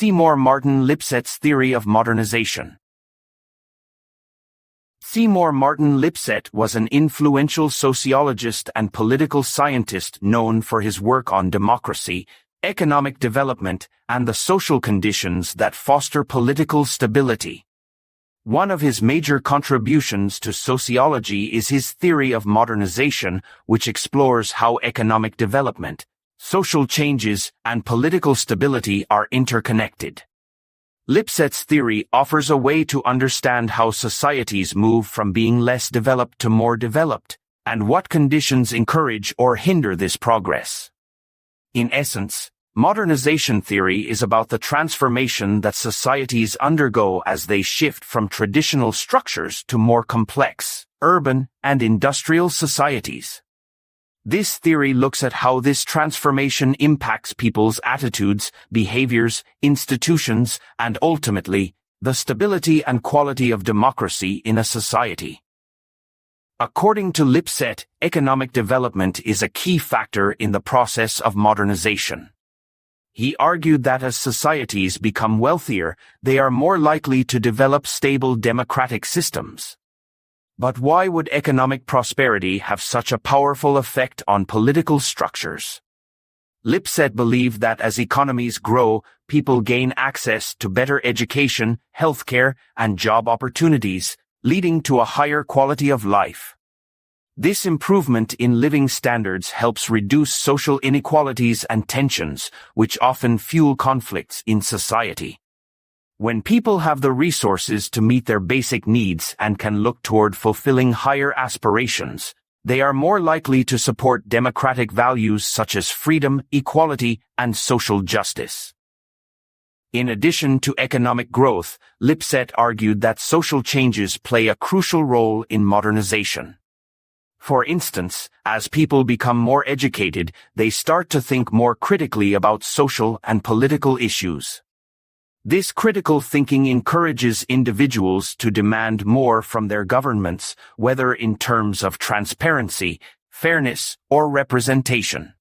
Seymour Martin Lipset's theory of modernization. Seymour Martin Lipset was an influential sociologist and political scientist known for his work on democracy, economic development, and the social conditions that foster political stability. One of his major contributions to sociology is his theory of modernization, which explores how economic development, social changes, and political stability are interconnected. Lipset's theory offers a way to understand how societies move from being less developed to more developed, and what conditions encourage or hinder this progress. In essence, modernization theory is about the transformation that societies undergo as they shift from traditional structures to more complex, urban, and industrial societies. This theory looks at how this transformation impacts people's attitudes, behaviors, institutions, and ultimately, the stability and quality of democracy in a society. According to Lipset, economic development is a key factor in the process of modernization. He argued that as societies become wealthier, they are more likely to develop stable democratic systems. But why would economic prosperity have such a powerful effect on political structures? Lipset believed that as economies grow, people gain access to better education, healthcare, and job opportunities, leading to a higher quality of life. This improvement in living standards helps reduce social inequalities and tensions, which often fuel conflicts in society. When people have the resources to meet their basic needs and can look toward fulfilling higher aspirations, they are more likely to support democratic values such as freedom, equality, and social justice. In addition to economic growth, Lipset argued that social changes play a crucial role in modernization. For instance, as people become more educated, they start to think more critically about social and political issues. This critical thinking encourages individuals to demand more from their governments, whether in terms of transparency, fairness, or representation.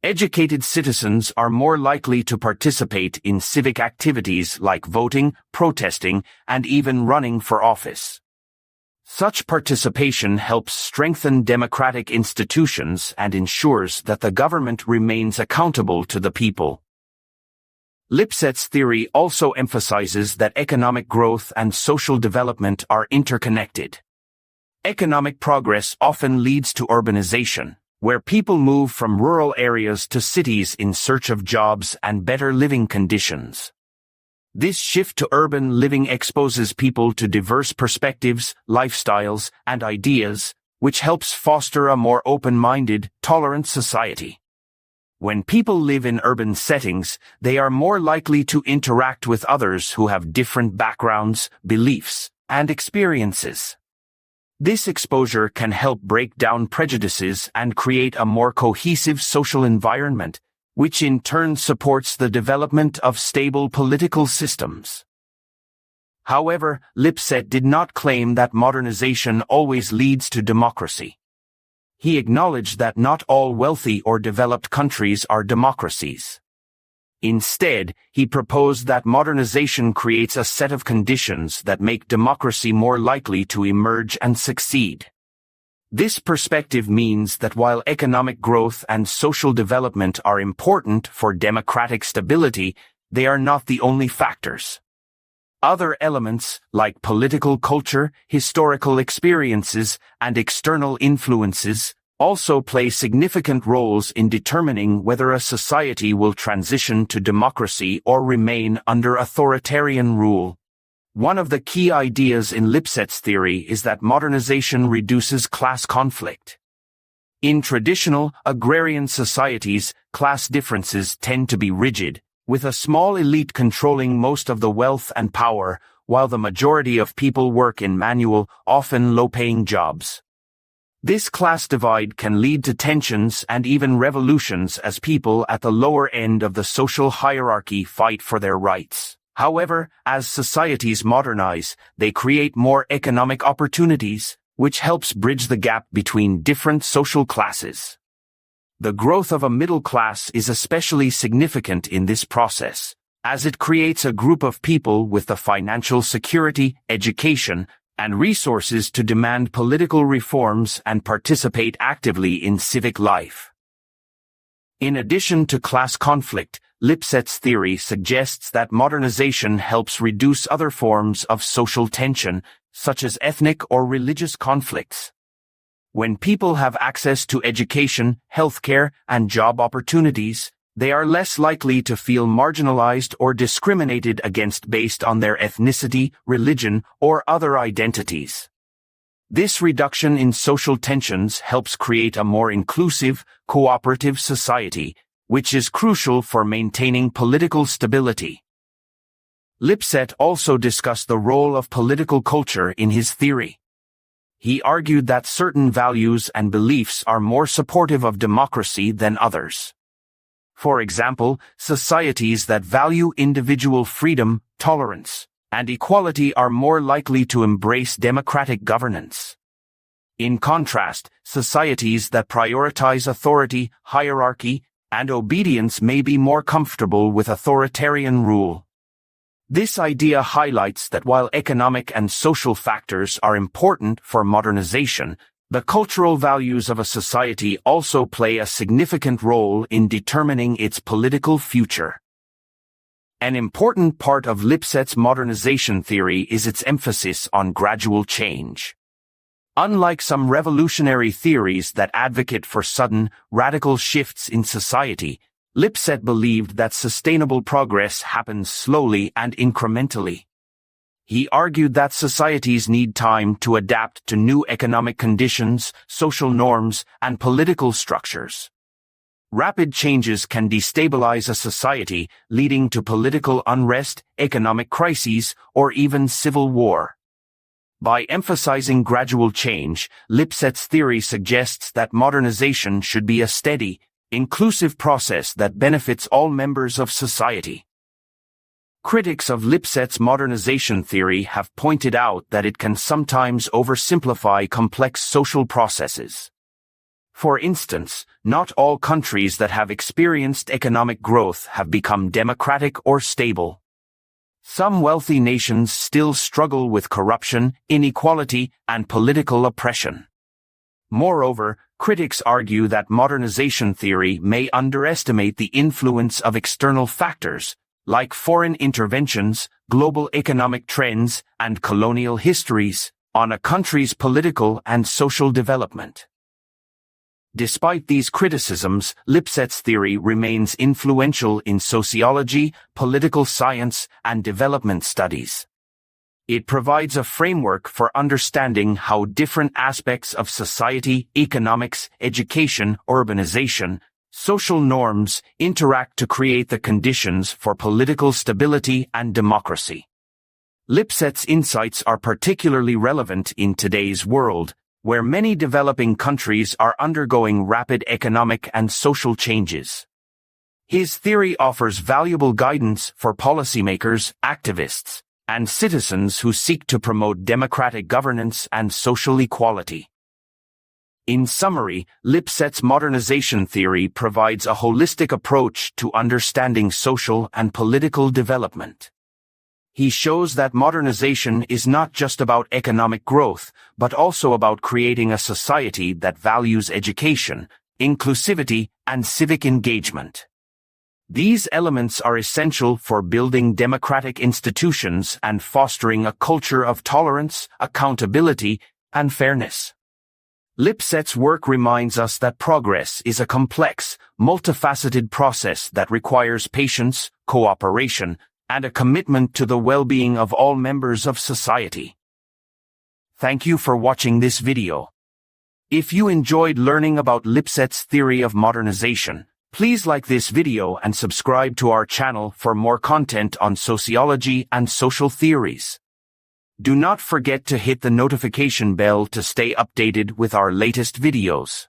Educated citizens are more likely to participate in civic activities like voting, protesting, and even running for office. Such participation helps strengthen democratic institutions and ensures that the government remains accountable to the people. Lipset's theory also emphasizes that economic growth and social development are interconnected. Economic progress often leads to urbanization, where people move from rural areas to cities in search of jobs and better living conditions. This shift to urban living exposes people to diverse perspectives, lifestyles, and ideas, which helps foster a more open-minded, tolerant society. When people live in urban settings, they are more likely to interact with others who have different backgrounds, beliefs, and experiences. This exposure can help break down prejudices and create a more cohesive social environment, which in turn supports the development of stable political systems. However, Lipset did not claim that modernization always leads to democracy. He acknowledged that not all wealthy or developed countries are democracies. Instead, he proposed that modernization creates a set of conditions that make democracy more likely to emerge and succeed. This perspective means that while economic growth and social development are important for democratic stability, they are not the only factors. Other elements, like political culture, historical experiences, and external influences, also play significant roles in determining whether a society will transition to democracy or remain under authoritarian rule. One of the key ideas in Lipset's theory is that modernization reduces class conflict. In traditional, agrarian societies, class differences tend to be rigid, with a small elite controlling most of the wealth and power, while the majority of people work in manual, often low-paying jobs. This class divide can lead to tensions and even revolutions as people at the lower end of the social hierarchy fight for their rights. However, as societies modernize, they create more economic opportunities, which helps bridge the gap between different social classes. The growth of a middle class is especially significant in this process, as it creates a group of people with the financial security, education, and resources to demand political reforms and participate actively in civic life. In addition to class conflict, Lipset's theory suggests that modernization helps reduce other forms of social tension, such as ethnic or religious conflicts. When people have access to education, healthcare, and job opportunities, they are less likely to feel marginalized or discriminated against based on their ethnicity, religion, or other identities. This reduction in social tensions helps create a more inclusive, cooperative society, which is crucial for maintaining political stability. Lipset also discussed the role of political culture in his theory. He argued that certain values and beliefs are more supportive of democracy than others. For example, societies that value individual freedom, tolerance, and equality are more likely to embrace democratic governance. In contrast, societies that prioritize authority, hierarchy, and obedience may be more comfortable with authoritarian rule. This idea highlights that while economic and social factors are important for modernization, the cultural values of a society also play a significant role in determining its political future. An important part of Lipset's modernization theory is its emphasis on gradual change. Unlike some revolutionary theories that advocate for sudden, radical shifts in society, Lipset believed that sustainable progress happens slowly and incrementally. He argued that societies need time to adapt to new economic conditions, social norms, and political structures. Rapid changes can destabilize a society, leading to political unrest, economic crises, or even civil war. By emphasizing gradual change, Lipset's theory suggests that modernization should be a steady, inclusive process that benefits all members of society. Critics of Lipset's modernization theory have pointed out that it can sometimes oversimplify complex social processes. For instance, not all countries that have experienced economic growth have become democratic or stable. Some wealthy nations still struggle with corruption, inequality, and political oppression. Moreover, critics argue that modernization theory may underestimate the influence of external factors, like foreign interventions, global economic trends, and colonial histories, on a country's political and social development. Despite these criticisms, Lipset's theory remains influential in sociology, political science, and development studies. It provides a framework for understanding how different aspects of society, economics, education, urbanization, social norms interact to create the conditions for political stability and democracy. Lipset's insights are particularly relevant in today's world, where many developing countries are undergoing rapid economic and social changes. His theory offers valuable guidance for policymakers, activists, and citizens who seek to promote democratic governance and social equality. In summary, Lipset's modernization theory provides a holistic approach to understanding social and political development. He shows that modernization is not just about economic growth, but also about creating a society that values education, inclusivity, and civic engagement. These elements are essential for building democratic institutions and fostering a culture of tolerance, accountability, and fairness. Lipset's work reminds us that progress is a complex, multifaceted process that requires patience, cooperation, and a commitment to the well-being of all members of society. Thank you for watching this video. If you enjoyed learning about Lipset's theory of modernization, please like this video and subscribe to our channel for more content on sociology and social theories. Do not forget to hit the notification bell to stay updated with our latest videos.